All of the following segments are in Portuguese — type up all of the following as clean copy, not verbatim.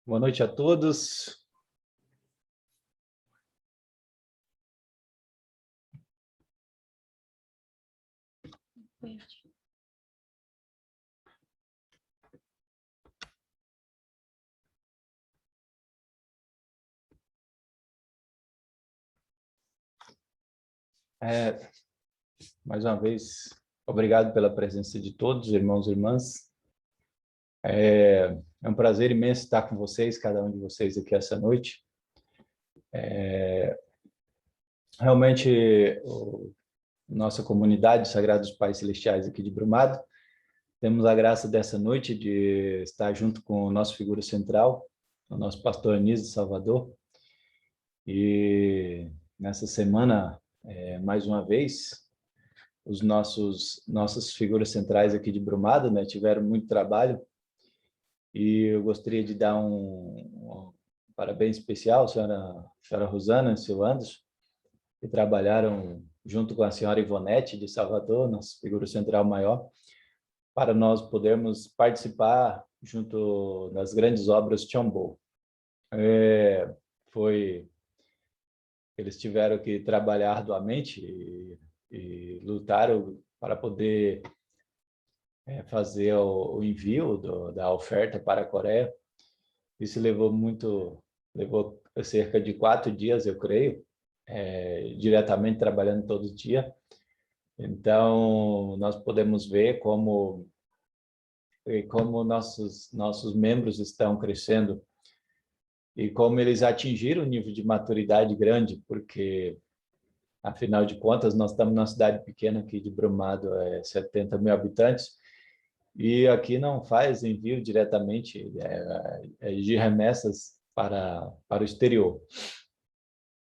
Boa noite a todos. Mais uma vez, obrigado pela presença de todos, irmãos e irmãs. É um prazer imenso estar com vocês, cada um de vocês aqui essa noite. Realmente, nossa comunidade Sagrados Pais Celestiais aqui de Brumado, temos a graça dessa noite de estar junto com o nosso figura central, o nosso pastor Anísio de Salvador. E nessa semana, mais uma vez, os nossas figuras centrais aqui de Brumado, né, tiveram muito trabalho, e eu gostaria de dar um parabéns especial à senhora Rosana e seu Anderson, que trabalharam junto com a senhora Ivonete de Salvador, nossa figura central maior, para nós podermos participar junto das grandes obras Chombo. Eles tiveram que trabalhar arduamente e lutaram para poder fazer o envio da oferta para a Coreia. Isso levou cerca de 4 dias, eu creio, diretamente trabalhando todo dia. Então, nós podemos ver como nossos membros estão crescendo e como eles atingiram um nível de maturidade grande, porque, afinal de contas, nós estamos numa cidade pequena aqui de Brumado, 70 mil habitantes, e aqui não faz envio diretamente de remessas para o exterior.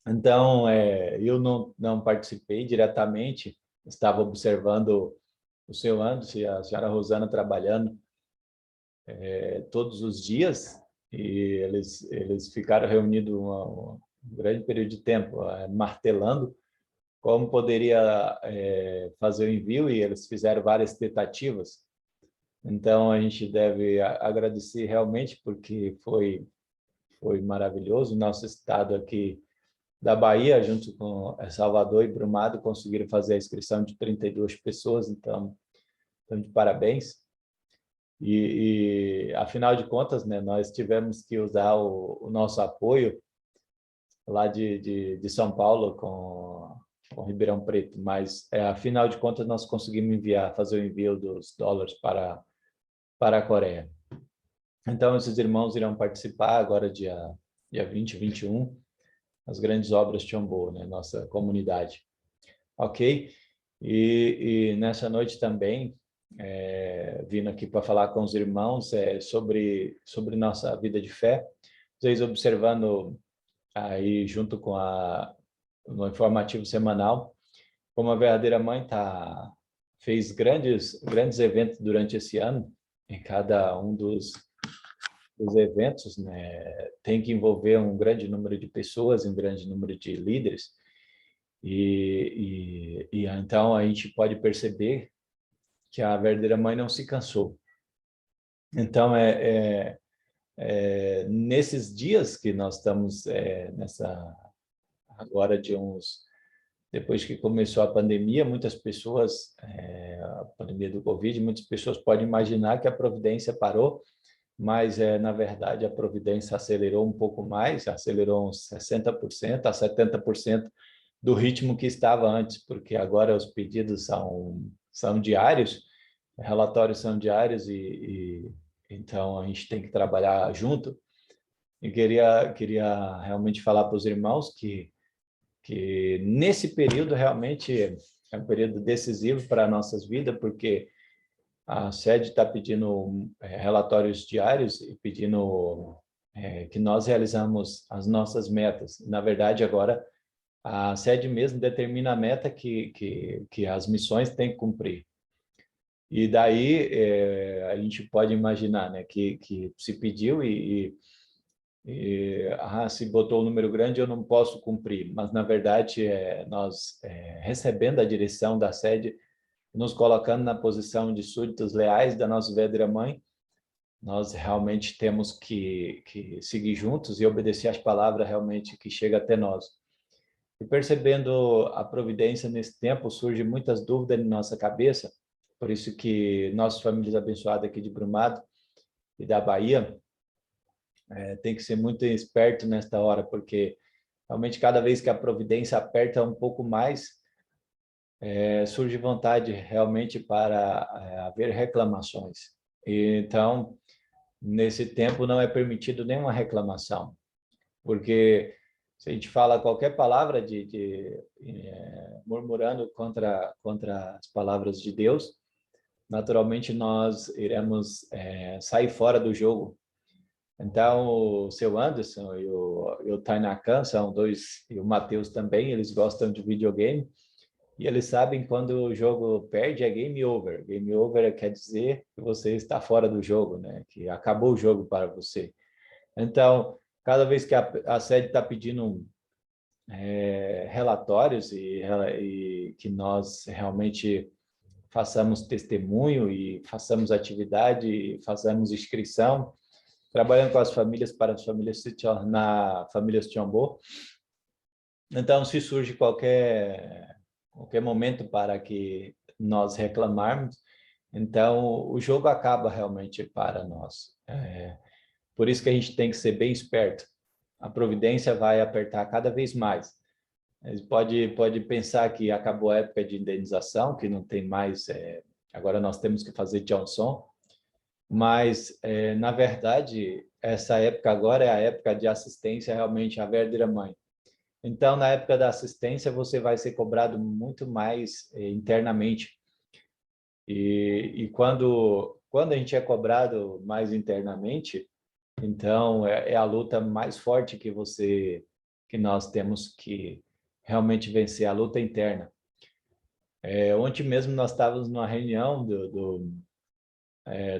Então, eu não participei diretamente, estava observando o seu Anderson e a senhora Rosana trabalhando todos os dias, e eles ficaram reunidos um grande período de tempo, martelando como poderia fazer o envio, e eles fizeram várias tentativas. Então, a gente deve agradecer realmente, porque foi maravilhoso. Nosso estado aqui da Bahia, junto com Salvador e Brumado, conseguiram fazer a inscrição de 32 pessoas, então de parabéns. E afinal de contas, né, nós tivemos que usar o nosso apoio lá de São Paulo com Ribeirão Preto, mas afinal de contas nós conseguimos fazer o envio dos dólares para a Coreia. Então, esses irmãos irão participar agora dia 20 e 21, as grandes obras Chombo, né, nossa comunidade. Ok? E nessa noite também, vindo aqui para falar com os irmãos sobre nossa vida de fé, vocês observando aí junto com no informativo semanal, como a verdadeira mãe fez grandes eventos durante esse ano, em cada um dos eventos, né, tem que envolver um grande número de pessoas, um grande número de líderes, e então a gente pode perceber que a verdadeira mãe não se cansou. Então, nesses dias que nós estamos agora depois que começou a pandemia, muitas pessoas, a pandemia do Covid, muitas pessoas podem imaginar que a providência parou, mas, na verdade, a providência acelerou um pouco mais, acelerou uns 60% a 70% do ritmo que estava antes, porque agora os pedidos são diários, relatórios são diários, e então a gente tem que trabalhar junto. E queria realmente falar para os irmãos que nesse período realmente é um período decisivo para nossas vidas, porque a sede está pedindo relatórios diários e pedindo que nós realizamos as nossas metas. Na verdade, agora, a sede mesmo determina a meta que as missões têm que cumprir. E daí a gente pode imaginar, né, que se pediu se botou um número grande, eu não posso cumprir. Mas, na verdade, nós recebendo a direção da sede, nos colocando na posição de súditos leais da nossa verdadeira mãe, nós realmente temos que seguir juntos e obedecer às palavras realmente que chega até nós. E percebendo a providência nesse tempo, surgem muitas dúvidas em nossa cabeça, por isso que nossas famílias abençoadas aqui de Brumado e da Bahia tem que ser muito esperto nesta hora, porque realmente cada vez que a providência aperta um pouco mais, surge vontade realmente para haver reclamações. E, então, nesse tempo não é permitido nenhuma reclamação, porque se a gente fala qualquer palavra murmurando contra as palavras de Deus, naturalmente nós iremos sair fora do jogo. Então, o seu Anderson e o Tainacan são dois, e o Matheus também, eles gostam de videogame, e eles sabem quando o jogo perde é game over. Game over quer dizer que você está fora do jogo, né? Que acabou o jogo para você. Então, cada vez que a sede está pedindo relatórios e que nós realmente façamos testemunho e façamos atividade, e façamos inscrição, trabalhando com as famílias para as famílias se tornar famílias Tiambô. Então, se surge qualquer momento para que nós reclamarmos, então o jogo acaba realmente para nós. Por isso que a gente tem que ser bem esperto. A providência vai apertar cada vez mais. Pode pensar que acabou a época de indenização, que não tem mais, agora nós temos que fazer Johnson, mas, na verdade, essa época agora é a época de assistência realmente à verdadeira mãe. Então, na época da assistência, você vai ser cobrado muito mais internamente. E quando a gente é cobrado mais internamente, então é a luta mais forte que nós temos que realmente vencer, a luta interna. Ontem mesmo nós estávamos numa reunião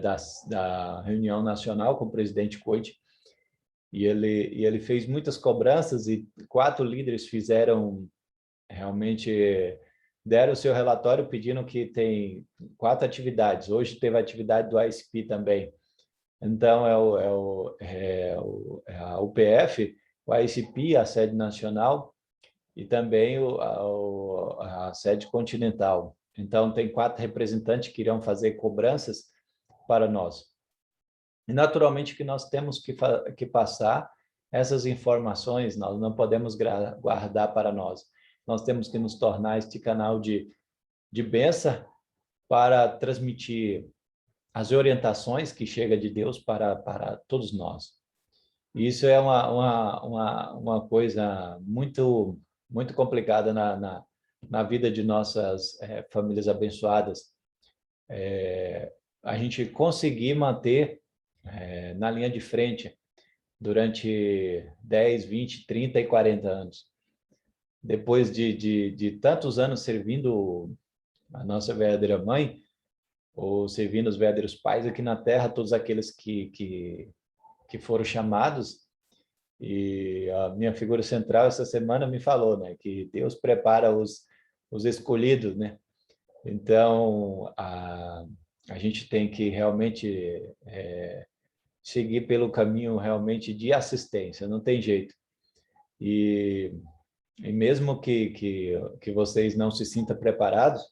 da reunião nacional com o presidente Coit, e ele fez muitas cobranças e 4 líderes fizeram realmente, deram o seu relatório pedindo que tem 4 atividades. Hoje teve a atividade do ISP também. Então, é a UPF, o ISP, a sede nacional, e também a sede continental. Então, tem 4 representantes que irão fazer cobranças para nós. E, naturalmente, que nós temos que passar essas informações, nós não podemos guardar para nós. Nós temos que nos tornar este canal de bênção para transmitir as orientações que chega de Deus para todos nós. E isso é uma coisa muito, muito complicada na vida de nossas famílias abençoadas. A gente conseguir manter na linha de frente durante 10, 20, 30 e 40 anos. Depois de tantos anos servindo a nossa verdadeira mãe, ou servindo os verdadeiros pais aqui na Terra, todos aqueles que foram chamados, e a minha figura central essa semana me falou, né, que Deus prepara os escolhidos, né? Então, a gente tem que realmente seguir pelo caminho realmente de assistência, não tem jeito. E mesmo que vocês não se sintam preparados,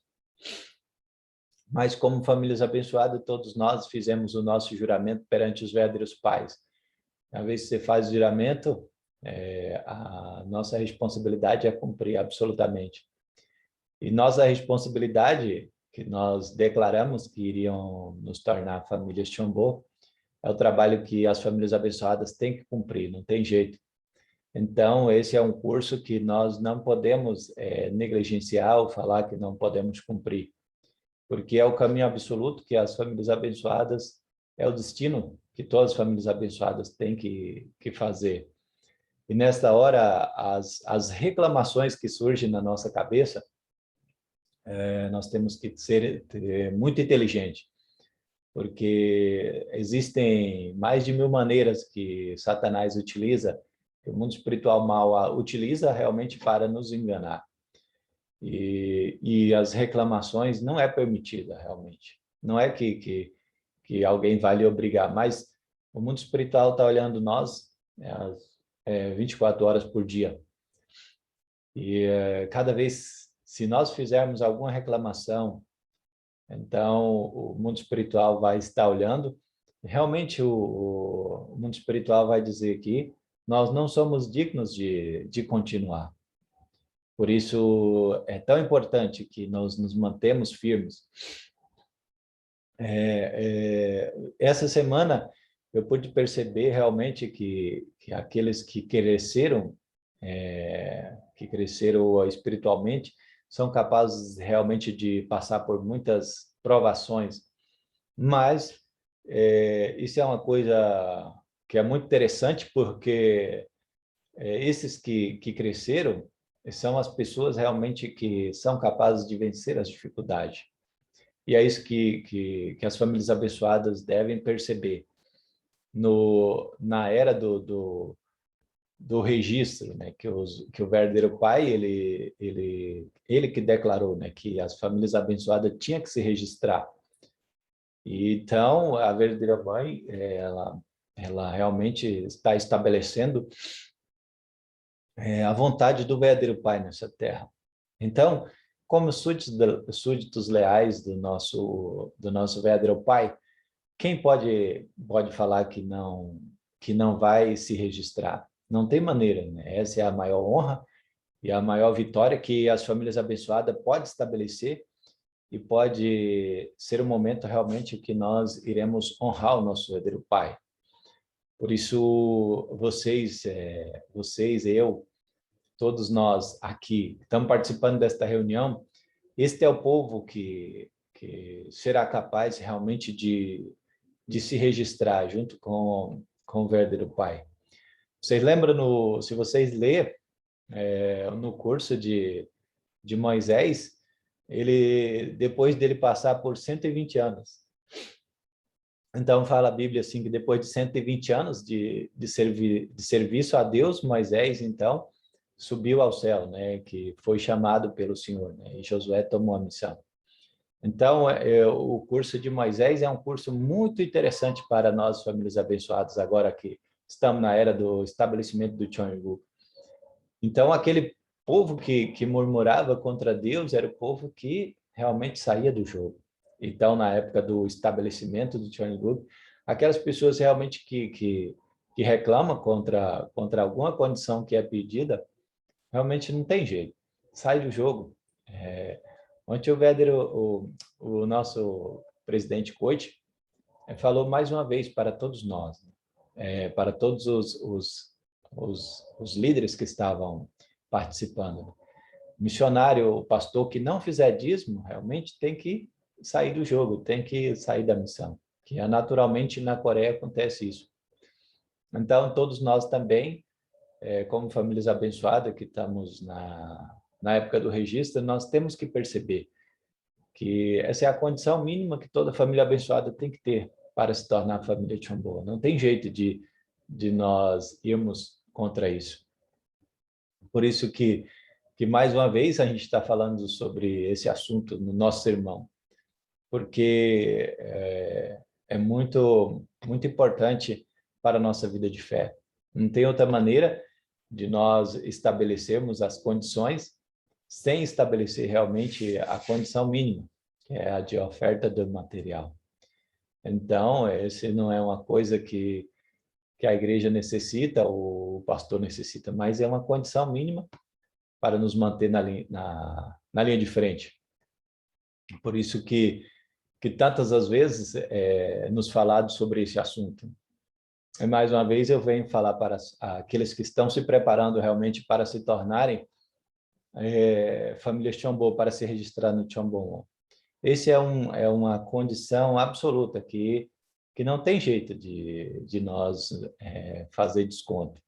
mas como famílias abençoadas, todos nós fizemos o nosso juramento perante os verdadeiros pais. Uma vez que você faz o juramento, a nossa responsabilidade é cumprir absolutamente. E nossa responsabilidade, que nós declaramos que iriam nos tornar famílias Tiambô, é o trabalho que as famílias abençoadas têm que cumprir, não tem jeito. Então, esse é um curso que nós não podemos negligenciar ou falar que não podemos cumprir, porque é o caminho absoluto que as famílias abençoadas, é o destino que todas as famílias abençoadas têm que fazer. E nesta hora, as reclamações que surgem na nossa cabeça, nós temos que ser muito inteligente, porque existem mais de 1000 maneiras que Satanás utiliza, que o mundo espiritual mal utiliza realmente para nos enganar. E as reclamações não é permitida realmente. Não é que que alguém vai lhe obrigar, mas o mundo espiritual está olhando nós 24 horas por dia. E cada vez, se nós fizermos alguma reclamação, então o mundo espiritual vai estar olhando. Realmente o mundo espiritual vai dizer que nós não somos dignos de continuar. Por isso é tão importante que nós nos mantemos firmes. Essa semana eu pude perceber realmente que aqueles que cresceram espiritualmente, são capazes realmente de passar por muitas provações. Mas isso é uma coisa que é muito interessante, porque esses que cresceram são as pessoas realmente que são capazes de vencer as dificuldades. E é isso que as famílias abençoadas devem perceber. Na era do registro, né, que o verdadeiro pai, ele que declarou, né, que as famílias abençoadas tinham que se registrar. E, então, a verdadeira mãe, ela realmente está estabelecendo a vontade do verdadeiro pai nessa terra. Então, como súditos leais do nosso verdadeiro pai, quem pode falar que não vai se registrar? Não tem maneira, né? Essa é a maior honra e a maior vitória que as famílias abençoadas podem estabelecer, e pode ser um momento realmente que nós iremos honrar o nosso verdadeiro pai. Por isso, vocês, eu, todos nós aqui estamos participando desta reunião. Este é o povo que será capaz realmente de se registrar junto com o verdadeiro pai. Vocês lembram, se vocês lerem no curso de Moisés, depois dele passar por 120 anos. Então, fala a Bíblia assim, que depois de 120 anos de serviço a Deus, Moisés, então, subiu ao céu, né, que foi chamado pelo Senhor, né, e Josué tomou a missão. Então, o curso de Moisés é um curso muito interessante para nós, famílias abençoadas, agora que estamos na era do estabelecimento do Cheongguk. Então, aquele povo que murmurava contra Deus era o povo que realmente saía do jogo. Então, na época do estabelecimento do Cheongguk, aquelas pessoas realmente que reclamam contra alguma condição que é pedida, realmente não tem jeito, sai do jogo. Ontem o nosso presidente Coit falou mais uma vez para todos nós, para todos os líderes que estavam participando. Missionário, o pastor que não fizer dízimo, realmente tem que sair do jogo, tem que sair da missão. Que naturalmente na Coreia acontece isso. Então, todos nós também, como famílias abençoadas que estamos na época do registro, nós temos que perceber que essa é a condição mínima que toda família abençoada tem que ter para se tornar família Cheongguk. Não tem jeito de nós irmos contra isso. Por isso que mais uma vez a gente está falando sobre esse assunto no nosso sermão, porque é muito importante para a nossa vida de fé. Não tem outra maneira de nós estabelecermos as condições sem estabelecer realmente a condição mínima, que é a de oferta do material. Então, esse não é uma coisa que a igreja necessita, o pastor necessita, mas é uma condição mínima para nos manter na linha de frente. Por isso que tantas as vezes nos falado sobre esse assunto. E mais uma vez eu venho falar para aqueles que estão se preparando realmente para se tornarem famílias Cheongguk, para se registrar no Cheongguk. Esse é uma condição absoluta que não tem jeito de nós fazer desconto.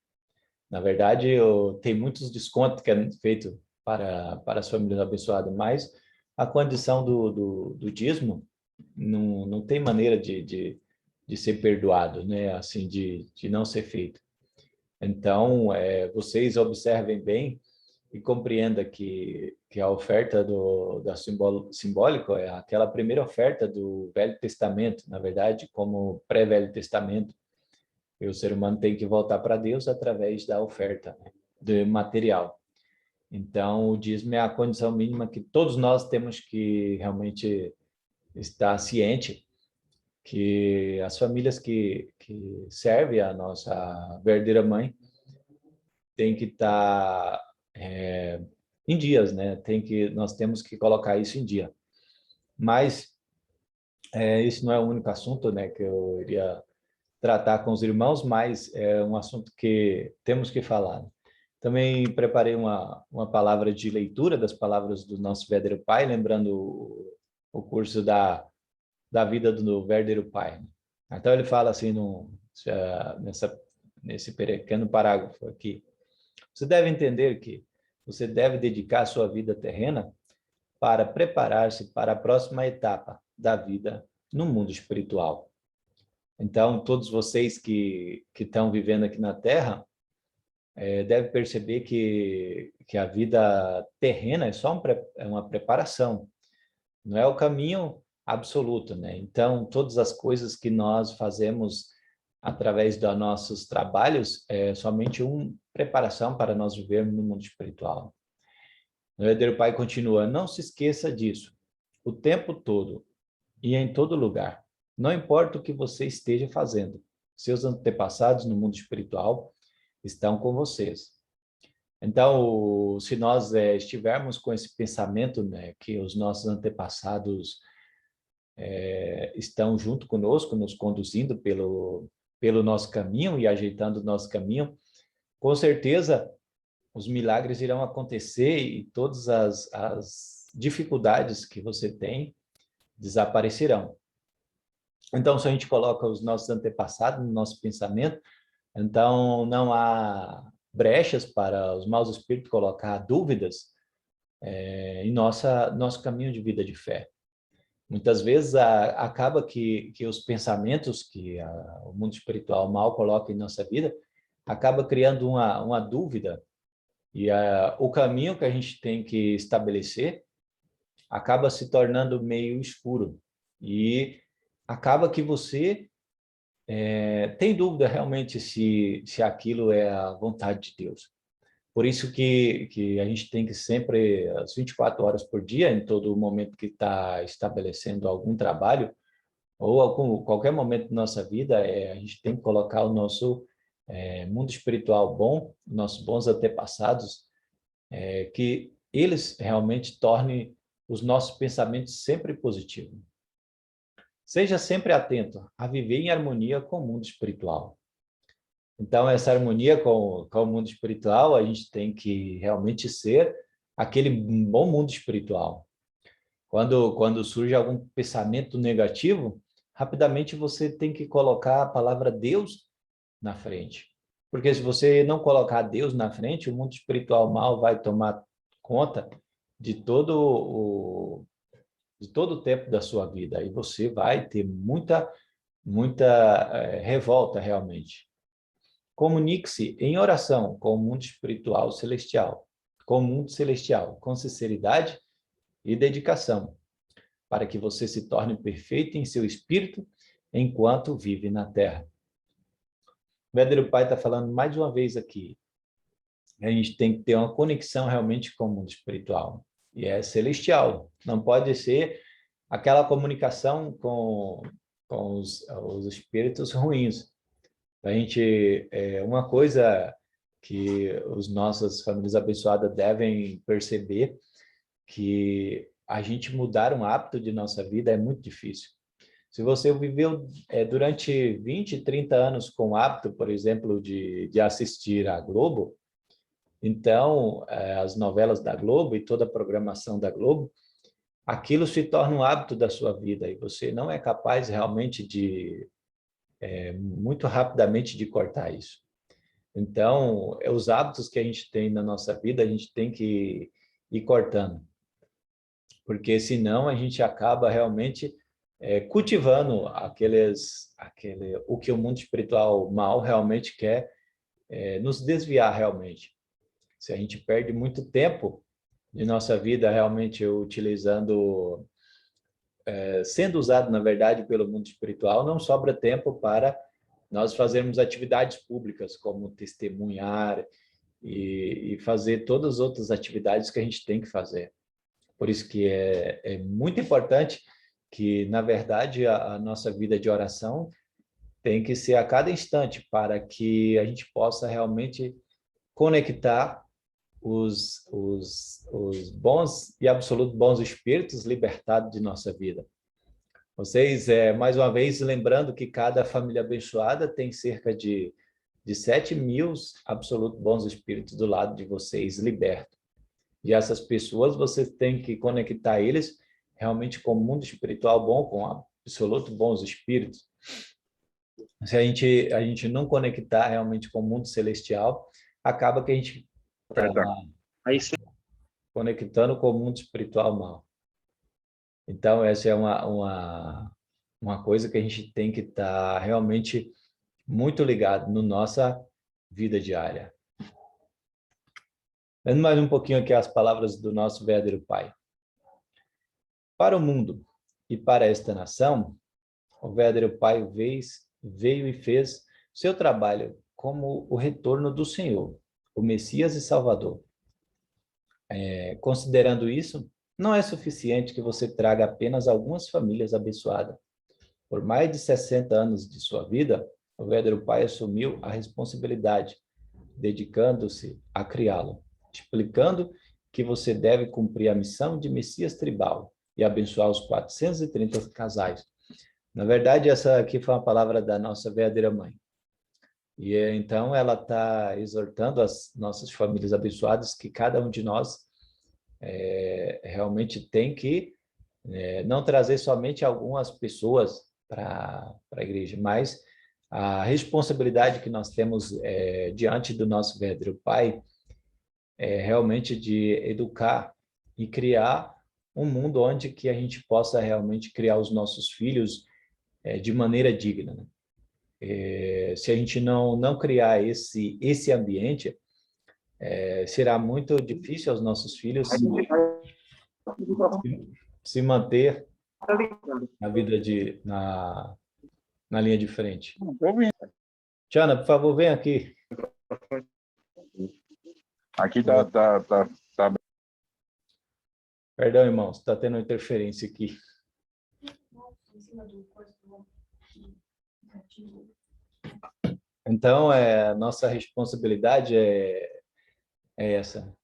Na verdade, tem muitos descontos que é feito para as famílias abençoadas, mas a condição do dízimo não tem maneira de ser perdoado, né? Assim, de não ser feito. Então, vocês observem bem e compreenda que a oferta da simbólico é aquela primeira oferta do Velho Testamento, na verdade, como pré-Velho Testamento. E o ser humano tem que voltar para Deus através da oferta, né, do material. Então, o dízimo é a condição mínima que todos nós temos que realmente estar ciente que as famílias que servem a nossa verdadeira mãe têm que estar em dias, né? Nós temos que colocar isso em dia. Mas esse não é o único assunto, né, que eu iria tratar com os irmãos, mas é um assunto que temos que falar. Também preparei uma palavra de leitura das palavras do nosso verdadeiro Pai, lembrando o curso da vida do verdadeiro Pai. Então ele fala assim nesse pequeno parágrafo aqui: você deve entender que você deve dedicar a sua vida terrena para preparar-se para a próxima etapa da vida no mundo espiritual. Então, todos vocês que estão vivendo aqui na Terra devem perceber que a vida terrena é só uma preparação, não é o caminho absoluto, né? Então, todas as coisas que nós fazemos através dos nossos trabalhos é somente uma preparação para nós vivermos no mundo espiritual. O verdadeiro Pai continua: não se esqueça disso, o tempo todo e em todo lugar. Não importa o que você esteja fazendo, seus antepassados no mundo espiritual estão com vocês. Então, se nós estivermos com esse pensamento, né, que os nossos antepassados estão junto conosco, nos conduzindo pelo nosso caminho e ajeitando o nosso caminho, com certeza os milagres irão acontecer e todas as dificuldades que você tem desaparecerão. Então, se a gente coloca os nossos antepassados no nosso pensamento, então não há brechas para os maus espíritos colocar dúvidas em nosso caminho de vida de fé. Muitas vezes acaba que os pensamentos que o mundo espiritual mal coloca em nossa vida acaba criando uma dúvida e o caminho que a gente tem que estabelecer acaba se tornando meio escuro e acaba que você tem dúvida realmente se aquilo é a vontade de Deus. Por isso que a gente tem que sempre, às 24 horas por dia, em todo momento que está estabelecendo algum trabalho, ou qualquer momento da nossa vida, a gente tem que colocar o nosso mundo espiritual bom, nossos bons antepassados, que eles realmente tornem os nossos pensamentos sempre positivos. Seja sempre atento a viver em harmonia com o mundo espiritual. Então, essa harmonia com o mundo espiritual, a gente tem que realmente ser aquele bom mundo espiritual. Quando surge algum pensamento negativo, rapidamente você tem que colocar a palavra Deus na frente. Porque se você não colocar Deus na frente, o mundo espiritual mal vai tomar conta de todo o tempo da sua vida. E você vai ter muita revolta realmente. Comunique-se em oração com o mundo espiritual celestial, com o mundo celestial, com sinceridade e dedicação, para que você se torne perfeito em seu espírito enquanto vive na Terra. O verdadeiro Pai está falando mais uma vez aqui. A gente tem que ter uma conexão realmente com o mundo espiritual. E é celestial. Não pode ser aquela comunicação com os espíritos ruins. A gente, uma coisa que as nossas famílias abençoadas devem perceber, que a gente mudar um hábito de nossa vida é muito difícil. Se você viveu durante 20, 30 anos com o hábito, por exemplo, de assistir à Globo, então as novelas da Globo e toda a programação da Globo, aquilo se torna um hábito da sua vida e você não é capaz realmente muito rapidamente de cortar isso. Então, os hábitos que a gente tem na nossa vida, a gente tem que ir cortando, porque senão a gente acaba realmente cultivando o que o mundo espiritual mal realmente quer nos desviar realmente. Se a gente perde muito tempo de nossa vida realmente utilizando, sendo usado, na verdade, pelo mundo espiritual, não sobra tempo para nós fazermos atividades públicas, como testemunhar e fazer todas as outras atividades que a gente tem que fazer. Por isso que é muito importante que, na verdade, a nossa vida de oração tem que ser a cada instante para que a gente possa realmente conectar os bons e absolutos bons espíritos libertados de nossa vida. Vocês, mais uma vez, lembrando que cada família abençoada tem cerca de 7.000 absolutos bons espíritos do lado de vocês, libertos. E essas pessoas, vocês têm que conectar eles realmente com o mundo espiritual bom, com absolutos bons espíritos. Se a gente não conectar realmente com o mundo celestial, acaba que a gente está conectando com o mundo espiritual mal. Então, essa é uma coisa que a gente tem que estar realmente muito ligado na nossa vida diária. Vendo mais um pouquinho aqui as palavras do nosso verdadeiro Pai. Para o mundo e para esta nação, o verdadeiro Pai veio e fez seu trabalho como o retorno do Senhor, o Messias e Salvador. Considerando isso, não é suficiente que você traga apenas algumas famílias abençoadas. Por mais de 60 anos de sua vida, o verdadeiro Pai assumiu a responsabilidade, dedicando-se a criá-lo, explicando que você deve cumprir a missão de Messias tribal e abençoar os 430 casais. Na verdade, essa aqui foi uma palavra da nossa verdadeira mãe. E então ela está exortando as nossas famílias abençoadas que cada um de nós realmente tem que não trazer somente algumas pessoas para a igreja, mas a responsabilidade que nós temos diante do nosso verdadeiro Pai é realmente de educar e criar um mundo onde que a gente possa realmente criar os nossos filhos de maneira digna, né? Se a gente não criar esse ambiente, será muito difícil aos nossos filhos se manter na vida na linha de frente. Tiana, por favor, vem aqui. Aqui tá. Perdão, irmãos, está tendo interferência aqui. Então, nossa responsabilidade é essa.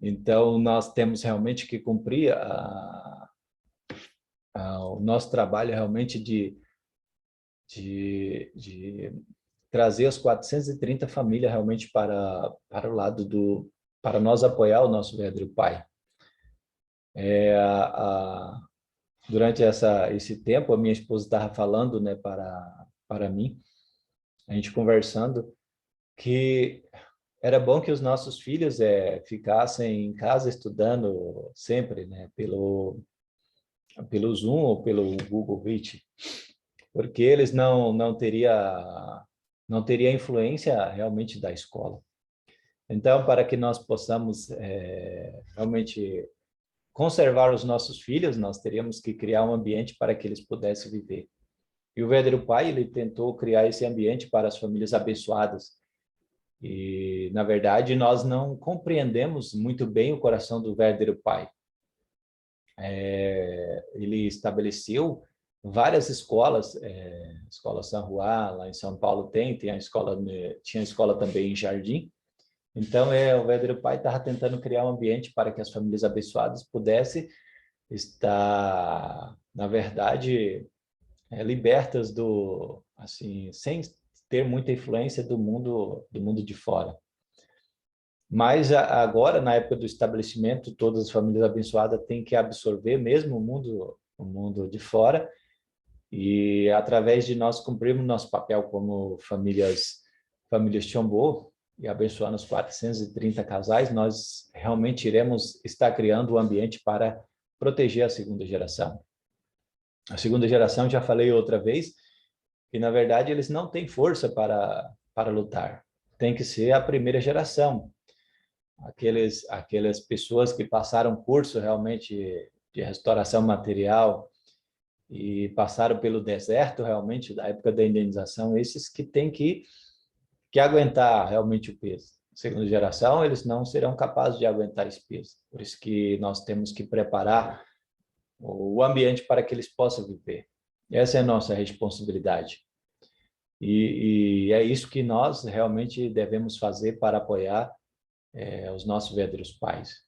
Então, nós temos realmente que cumprir o nosso trabalho realmente de trazer as 430 famílias realmente para o lado para nós apoiar o nosso verdadeiro Pai. Durante esse tempo, a minha esposa estava falando, né, para mim, a gente conversando, que era bom que os nossos filhos ficassem em casa estudando sempre, né, pelo Zoom ou pelo Google Meet, porque eles não teria influência realmente da escola. Então, para que nós possamos realmente conservar os nossos filhos, nós teríamos que criar um ambiente para que eles pudessem viver. E o verdadeiro Pai, ele tentou criar esse ambiente para as famílias abençoadas. E, na verdade, nós não compreendemos muito bem o coração do verdadeiro Pai. Ele estabeleceu várias escolas, escola São Juan, lá em São Paulo tinha a escola também em Jardim. Então, o verdadeiro Pai estava tentando criar um ambiente para que as famílias abençoadas pudessem estar, na verdade, libertas assim, sem ter muita influência do mundo de fora. Mas agora, na época do estabelecimento, todas as famílias abençoadas têm que absorver mesmo o mundo de fora, e através de nós cumprirmos nosso papel como famílias Chambô e abençoando os 430 casais, nós realmente iremos estar criando um ambiente para proteger a segunda geração. A segunda geração, já falei outra vez, que na verdade eles não têm força para lutar. Tem que ser a primeira geração. aquelas pessoas que passaram curso realmente de restauração material e passaram pelo deserto realmente da época da indenização, esses que têm que aguentar realmente o peso. Segunda geração, eles não serão capazes de aguentar esse peso. Por isso que nós temos que preparar o ambiente para que eles possam viver. Essa é a nossa responsabilidade. E é isso que nós realmente devemos fazer para apoiar os nossos verdadeiros pais.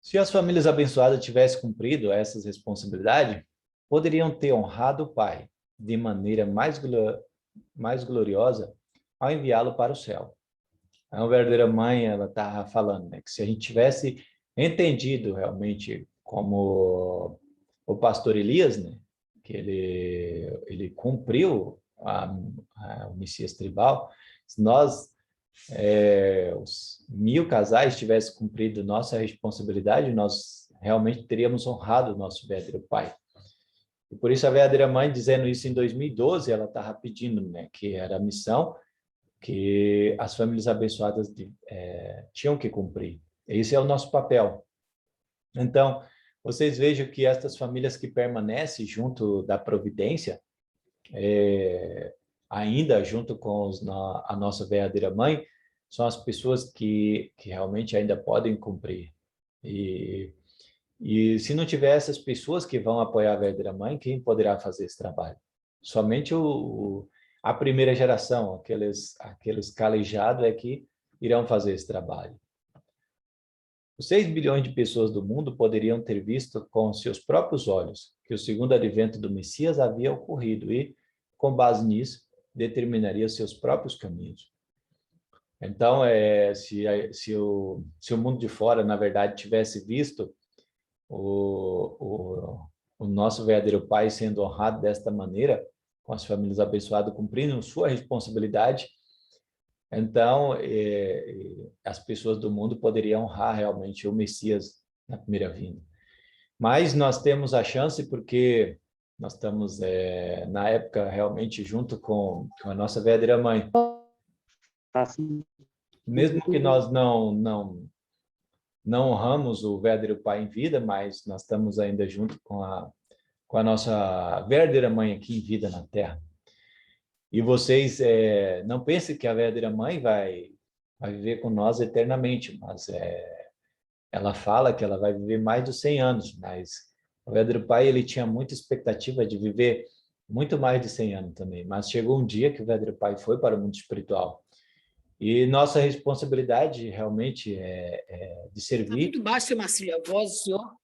Se as famílias abençoadas tivessem cumprido essas responsabilidades, poderiam ter honrado o Pai de maneira mais gloriosa ao enviá-lo para o céu. A verdadeira mãe, ela está falando, né, que se a gente tivesse entendido realmente como o pastor Elias, né, que ele cumpriu o Messias tribal, se nós, os 1000 casais, tivessem cumprido nossa responsabilidade, nós realmente teríamos honrado o nosso verdadeiro pai. E por isso a verdadeira mãe, dizendo isso em 2012, ela estava pedindo, né, que era a missão que as famílias abençoadas tinham que cumprir. Esse é o nosso papel. Então, vocês vejam que estas famílias que permanecem junto da providência, ainda junto com a nossa verdadeira mãe, são as pessoas que realmente ainda podem cumprir. E se não tiver essas pessoas que vão apoiar a verdadeira mãe, quem poderá fazer esse trabalho? Somente a primeira geração, aqueles calejados que irão fazer esse trabalho. Os 6 bilhões de pessoas do mundo poderiam ter visto com seus próprios olhos que o segundo advento do Messias havia ocorrido e, com base nisso, determinaria seus próprios caminhos. Então, se o mundo de fora, na verdade, tivesse visto o nosso verdadeiro Pai sendo honrado desta maneira, com as famílias abençoadas cumprindo sua responsabilidade, então as pessoas do mundo poderiam honrar realmente o Messias na primeira vinda. Mas nós temos a chance porque nós estamos na época realmente junto com a nossa verdadeira mãe. Mesmo que nós não honramos o verdadeiro pai em vida, mas nós estamos ainda junto com a nossa verdadeira mãe aqui em vida na Terra. E vocês não pensem que a verdadeira mãe vai viver com nós eternamente, mas ela fala que ela vai viver mais de 100 anos, mas o verdadeiro pai ele tinha muita expectativa de viver muito mais de 100 anos também, mas chegou um dia que o verdadeiro pai foi para o mundo espiritual. E nossa responsabilidade realmente é de servir. Muito baixo, Marcelo, a voz do senhor.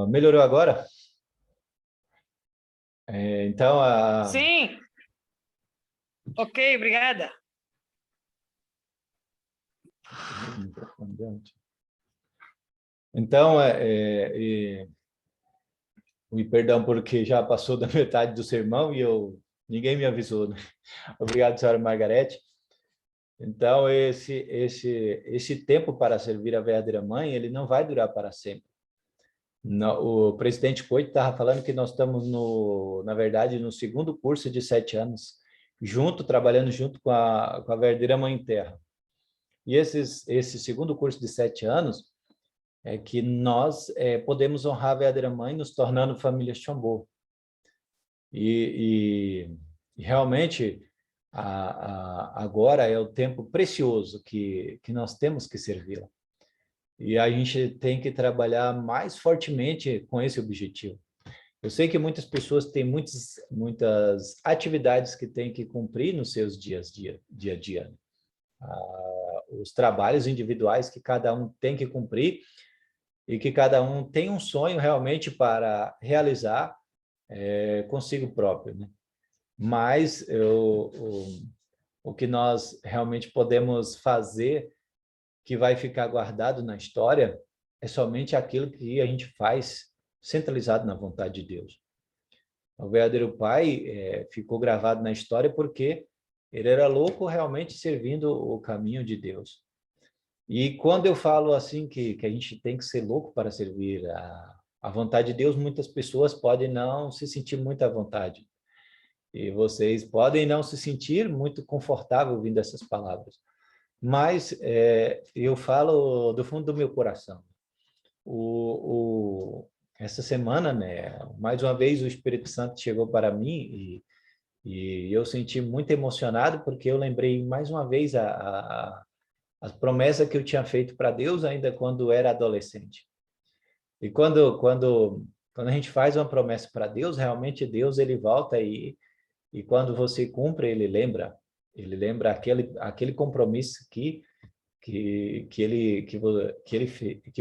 Melhorou agora? Então, Sim. Ok, obrigada. Então, perdão porque já passou da metade do sermão e ninguém me avisou, né? Obrigado, senhora Margarete. Então, esse tempo para servir a verdadeira mãe, ele não vai durar para sempre. O presidente Coito estava falando que nós estamos, na verdade, no segundo curso de 7 anos, trabalhando junto com a verdadeira Mãe Terra. E esse segundo curso de 7 anos é que nós podemos honrar a verdadeira Mãe nos tornando família Xambô. E realmente, agora é o tempo precioso que nós temos que servi-la. E a gente tem que trabalhar mais fortemente com esse objetivo. Eu sei que muitas pessoas têm muitas atividades que têm que cumprir nos seus dia a dia. Os trabalhos individuais que cada um tem que cumprir e que cada um tem um sonho realmente para realizar consigo próprio, né? Mas o que nós realmente podemos fazer que vai ficar guardado na história é somente aquilo que a gente faz centralizado na vontade de Deus. O verdadeiro pai ficou gravado na história porque ele era louco realmente servindo o caminho de Deus. E quando eu falo assim que a gente tem que ser louco para servir a vontade de Deus, muitas pessoas podem não se sentir muito à vontade. E vocês podem não se sentir muito confortável ouvindo essas palavras. Mas eu falo do fundo do meu coração. Essa semana, né, mais uma vez o Espírito Santo chegou para mim e eu senti muito emocionado porque eu lembrei mais uma vez a promessa que eu tinha feito para Deus ainda quando era adolescente. E quando a gente faz uma promessa para Deus, realmente Deus ele volta e quando você cumpre, ele lembra aquele compromisso que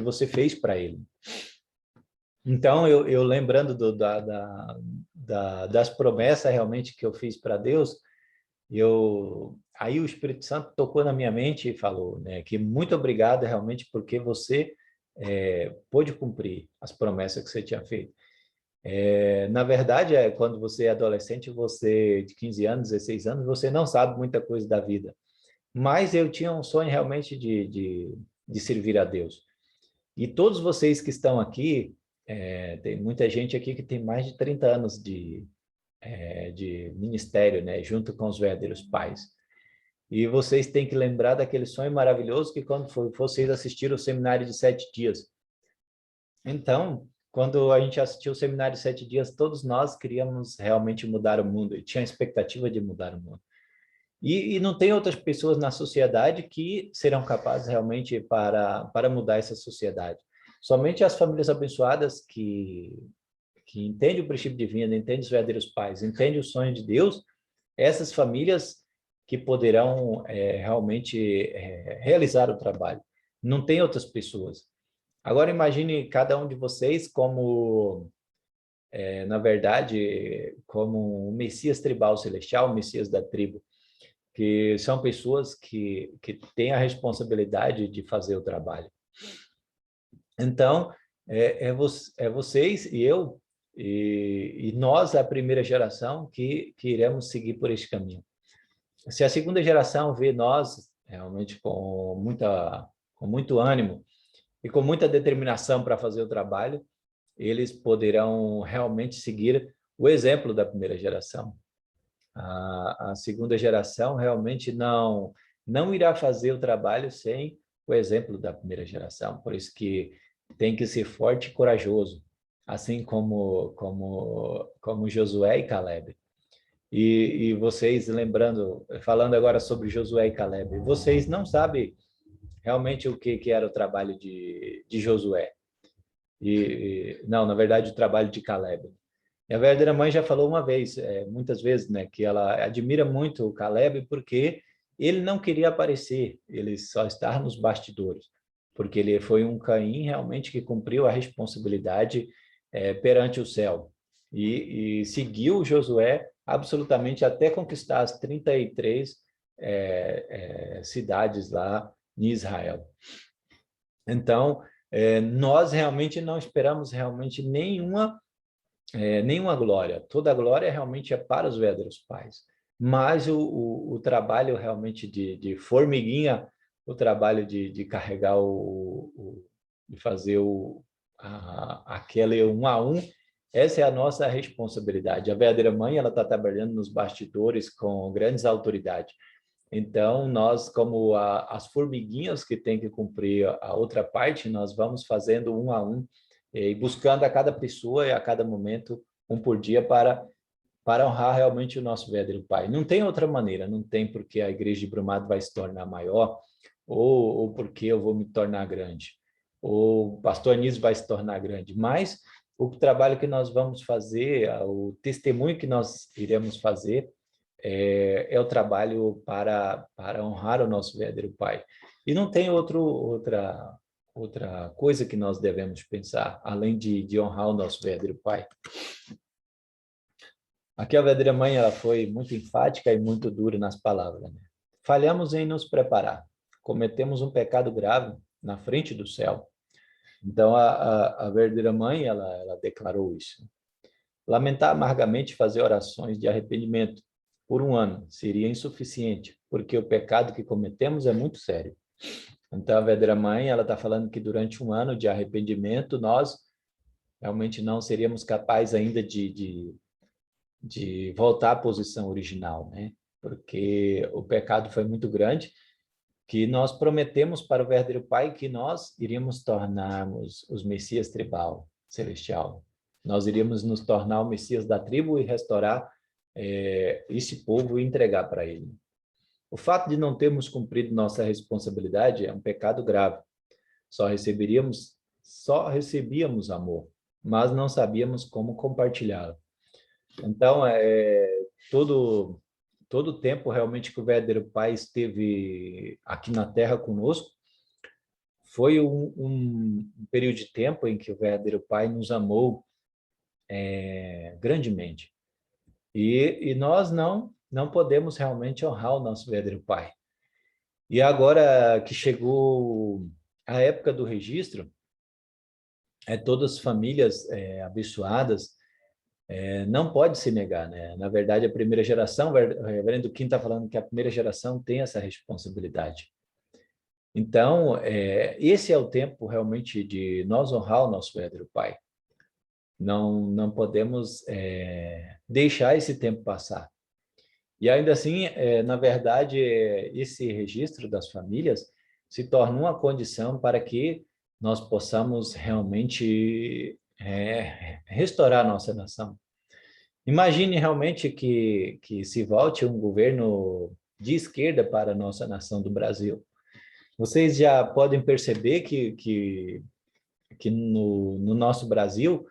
você fez para ele. Então, eu lembrando das promessas realmente que eu fiz para Deus, aí o Espírito Santo tocou na minha mente e falou, né, que muito obrigado realmente porque você pôde cumprir as promessas que você tinha feito. Na verdade, quando você é adolescente, você de 15 anos, 16 anos, você não sabe muita coisa da vida. Mas eu tinha um sonho realmente de servir a Deus. E todos vocês que estão aqui, tem muita gente aqui que tem mais de 30 anos de ministério, né, junto com os verdadeiros pais. E vocês têm que lembrar daquele sonho maravilhoso que quando vocês assistiram o seminário de 7 dias. Então, quando a gente assistiu o seminário de 7 dias, todos nós queríamos realmente mudar o mundo e tinha a expectativa de mudar o mundo. E não tem outras pessoas na sociedade que serão capazes realmente para mudar essa sociedade. Somente as famílias abençoadas que entendem o princípio divino, entendem os verdadeiros pais, entendem o sonho de Deus, essas famílias que poderão realmente realizar o trabalho. Não tem outras pessoas. Agora imagine cada um de vocês como, na verdade, como um Messias tribal celestial, o Messias da tribo, que são pessoas que têm a responsabilidade de fazer o trabalho. Então, vocês e eu, e nós, a primeira geração, que iremos seguir por este caminho. Se a segunda geração vê nós realmente com muito ânimo e com muita determinação para fazer o trabalho, eles poderão realmente seguir o exemplo da primeira geração. A segunda geração realmente não irá fazer o trabalho sem o exemplo da primeira geração. Por isso que tem que ser forte e corajoso, assim como Josué e Caleb. E vocês falando agora sobre Josué e Caleb, vocês não sabem realmente o que era o trabalho de Josué. Não, na verdade, o trabalho de Caleb. E a verdadeira mãe já falou uma vez, muitas vezes, né, que ela admira muito o Caleb porque ele não queria aparecer, ele só estava nos bastidores, porque ele foi um Caim realmente que cumpriu a responsabilidade perante o céu e seguiu Josué absolutamente até conquistar as 33 cidades lá em Israel. Então, nós realmente não esperamos realmente nenhuma glória. Toda a glória realmente é para os verdadeiros pais. Mas o trabalho realmente de formiguinha, o trabalho de carregar de fazer aquele 1 a 1, essa é a nossa responsabilidade. A verdadeira mãe, ela está trabalhando nos bastidores com grandes autoridades. Então, nós, como as formiguinhas que tem que cumprir a outra parte, nós vamos fazendo 1 a 1, e buscando a cada pessoa e a cada momento, um por dia, para honrar realmente o nosso verdadeiro Pai. Não tem outra maneira, não tem porque a igreja de Brumado vai se tornar maior, ou porque eu vou me tornar grande, ou o pastor Anísio vai se tornar grande, mas o trabalho que nós vamos fazer, o testemunho que nós iremos fazer, é o trabalho para honrar o nosso verdadeiro Pai. E não tem outra coisa que nós devemos pensar, além de honrar o nosso verdadeiro Pai. Aqui a verdadeira mãe, ela foi muito enfática e muito dura nas palavras, né? Falhamos em nos preparar, cometemos um pecado grave na frente do céu. Então, a verdadeira mãe, ela declarou isso. Lamentar amargamente fazer orações de arrependimento por 1 ano seria insuficiente, porque o pecado que cometemos é muito sério. Então, a verdadeira mãe, ela está falando que durante um ano de arrependimento, nós realmente não seríamos capazes ainda de voltar à posição original, né? Porque o pecado foi muito grande, que nós prometemos para o verdadeiro Pai que nós iríamos tornarmos os Messias tribal, celestial. Nós iríamos nos tornar o Messias da tribo e restaurar esse povo e entregar para ele. O fato de não termos cumprido nossa responsabilidade é um pecado grave. Só recebíamos amor, mas não sabíamos como compartilhá-lo. Então, todo o tempo realmente que o verdadeiro Pai esteve aqui na Terra conosco, foi um período de tempo em que o verdadeiro Pai nos amou grandemente. E nós não podemos realmente honrar o nosso verdadeiro Pai. E agora que chegou a época do registro, todas as famílias abençoadas, não pode se negar, né? Na verdade, a primeira geração, o reverendo Kim está falando que a primeira geração tem essa responsabilidade. Então, esse é o tempo realmente de nós honrar o nosso verdadeiro Pai. Não podemos deixar esse tempo passar. E ainda assim, na verdade, esse registro das famílias se torna uma condição para que nós possamos realmente restaurar a nossa nação. Imagine realmente que se volte um governo de esquerda para a nossa nação do Brasil. Vocês já podem perceber que no nosso Brasil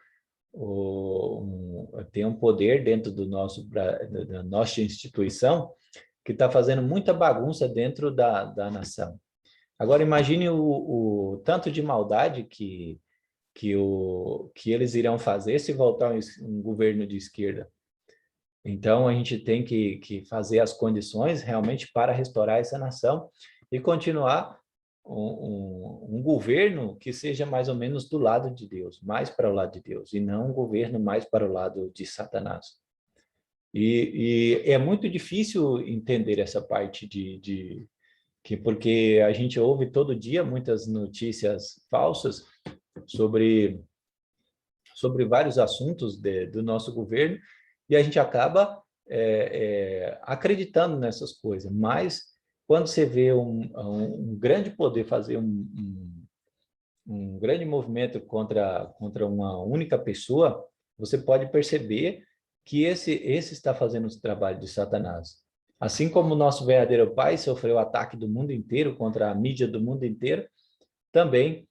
tem um poder dentro da nossa instituição que está fazendo muita bagunça dentro da nação. Agora, imagine o tanto de maldade que eles irão fazer se voltar um governo de esquerda. Então, a gente tem que fazer as condições realmente para restaurar essa nação e continuar um governo que seja mais ou menos do lado de Deus, mais para o lado de Deus, e não um governo mais para o lado de Satanás. E é muito difícil entender essa parte porque a gente ouve todo dia muitas notícias falsas sobre vários assuntos do nosso governo, e a gente acaba acreditando nessas coisas. Mas, quando você vê um grande poder fazer um grande movimento contra uma única pessoa, você pode perceber que esse está fazendo o trabalho de Satanás. Assim como o nosso verdadeiro Pai sofreu o ataque do mundo inteiro contra a mídia do mundo inteiro, também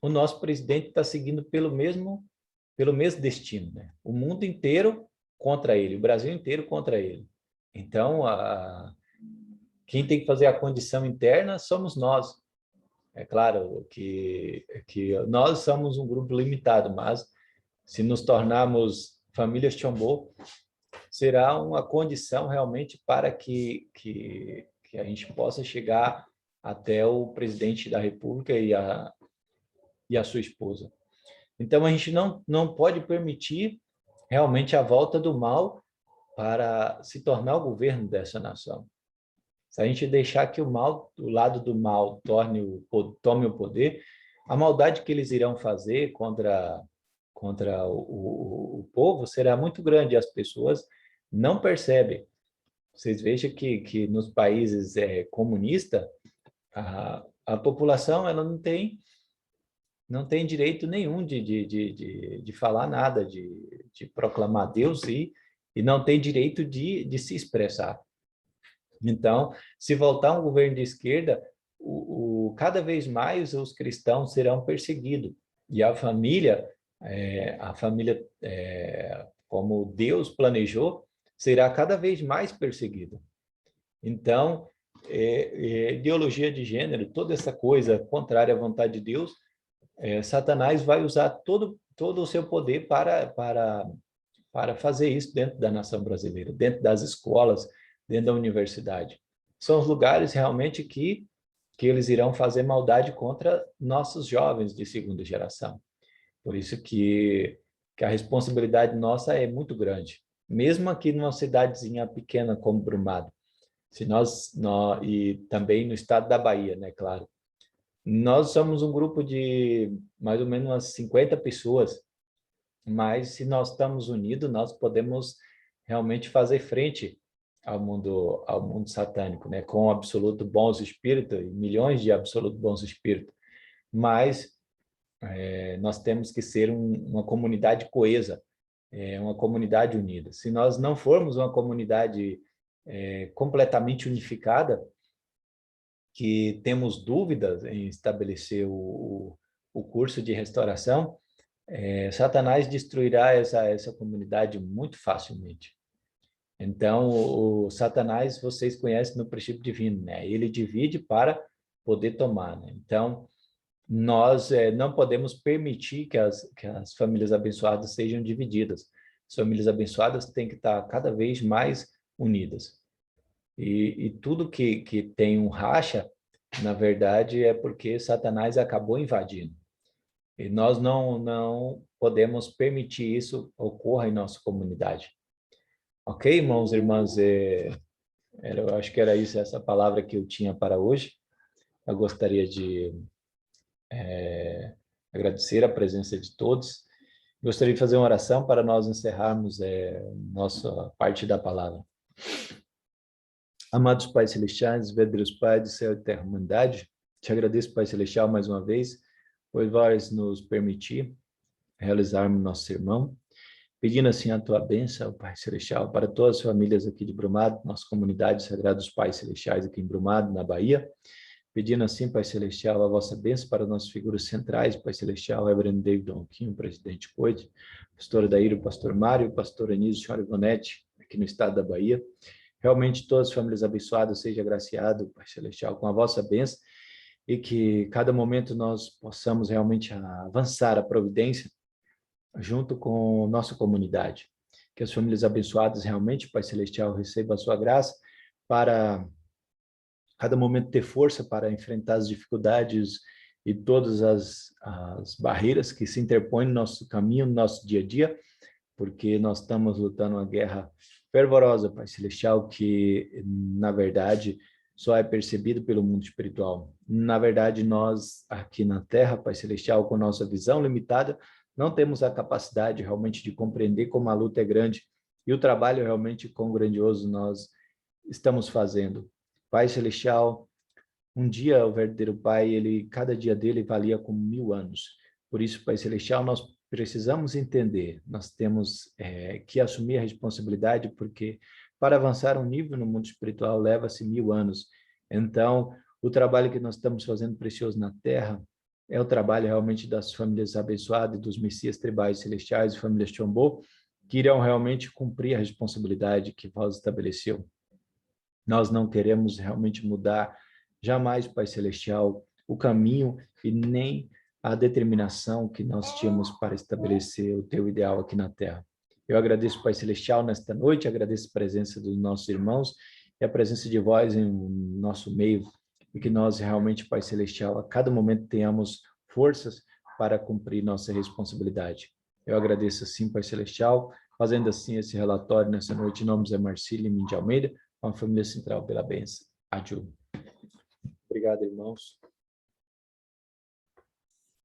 o nosso presidente está seguindo pelo mesmo destino, né? O mundo inteiro contra ele, o Brasil inteiro contra ele. Então, quem tem que fazer a condição interna somos nós. É claro que nós somos um grupo limitado, mas se nos tornarmos famílias Tchombô, será uma condição realmente para que a gente possa chegar até o presidente da República e a sua esposa. Então, a gente não pode permitir realmente a volta do mal para se tornar o governo dessa nação. Se a gente deixar que o lado do mal tome o poder, a maldade que eles irão fazer contra o povo será muito grande. As pessoas não percebem. Vocês vejam que nos países comunistas, a população ela não tem direito nenhum de falar nada, de proclamar Deus e não tem direito de se expressar. Então, se voltar um governo de esquerda, cada vez mais os cristãos serão perseguidos. E a família, como Deus planejou, será cada vez mais perseguida. Então, ideologia de gênero, toda essa coisa contrária à vontade de Deus, Satanás vai usar todo o seu poder para fazer isso dentro da nação brasileira, dentro das escolas, dentro da universidade. São os lugares realmente que eles irão fazer maldade contra nossos jovens de segunda geração. Por isso que a responsabilidade nossa é muito grande. Mesmo aqui numa cidadezinha pequena como Brumado, e também no estado da Bahia, né, claro. Nós somos um grupo de mais ou menos umas 50 pessoas, mas se nós estamos unidos, nós podemos realmente fazer frente ao mundo satânico, né? Com absoluto bons espíritos, e milhões de absoluto bons espíritos. Mas nós temos que ser uma comunidade coesa, uma comunidade unida. Se nós não formos uma comunidade completamente unificada, que temos dúvidas em estabelecer o curso de restauração, Satanás destruirá essa comunidade muito facilmente. Então, o Satanás, vocês conhecem no princípio divino, né? Ele divide para poder tomar, né? Então, nós não podemos permitir que as famílias abençoadas sejam divididas. As famílias abençoadas têm que estar cada vez mais unidas. E tudo que tem um racha, na verdade, é porque Satanás acabou invadindo. E nós não podemos permitir isso ocorra em nossa comunidade. Ok, irmãos e irmãs? Eu acho que era isso, essa palavra que eu tinha para hoje. Eu gostaria de agradecer a presença de todos. Gostaria de fazer uma oração para nós encerrarmos nossa parte da palavra. Amados Pais Celestiais, verdadeiros Pai do céu e terra, humanidade, te agradeço, Pai Celestial, mais uma vez, por vais nos permitir realizarmos nosso sermão, pedindo assim a tua bênção, Pai Celestial, para todas as famílias aqui de Brumado, nossa comunidade Sagrados Pais Celestiais aqui em Brumado, na Bahia, pedindo assim, Pai Celestial, a vossa bênção para nossas figuras centrais, Pai Celestial, Reverendo David Donquinho, Presidente Coide, Pastor Daíro, Pastor Mário, Pastor Anísio, Senhora Ivonete, aqui no estado da Bahia. Realmente todas as famílias abençoadas seja agraciado, Pai Celestial, com a vossa bênção e que cada momento nós possamos realmente avançar a providência junto com nossa comunidade. Que as famílias abençoadas realmente, Pai Celestial, recebam a sua graça para cada momento ter força para enfrentar as dificuldades e todas as barreiras que se interpõem no nosso caminho, no nosso dia a dia, porque nós estamos lutando uma guerra fervorosa, Pai Celestial, que, na verdade, só é percebido pelo mundo espiritual. Na verdade, nós, aqui na Terra, Pai Celestial, com nossa visão limitada, não temos a capacidade realmente de compreender como a luta é grande e o trabalho realmente quão grandioso nós estamos fazendo. Pai Celestial, um dia o verdadeiro Pai, cada dia dele valia como 1000 anos. Por isso, Pai Celestial, nós precisamos entender, nós temos que assumir a responsabilidade, porque para avançar um nível no mundo espiritual leva-se 1000 anos. Então, o trabalho que nós estamos fazendo precioso na Terra é o trabalho realmente das famílias abençoadas, dos Messias tribais celestiais e famílias Chombô, que irão realmente cumprir a responsabilidade que vós estabeleceu. Nós não queremos realmente mudar jamais, Pai Celestial, o caminho e nem a determinação que nós tínhamos para estabelecer o teu ideal aqui na Terra. Eu agradeço, Pai Celestial, nesta noite, agradeço a presença dos nossos irmãos e a presença de vós em nosso meio, e que nós realmente, Pai Celestial, a cada momento tenhamos forças para cumprir nossa responsabilidade. Eu agradeço assim, Pai Celestial, fazendo assim esse relatório nessa noite, em nome de Zé Marcílio e de Almeida, com a família central pela bênção. Adiu. Obrigado, irmãos.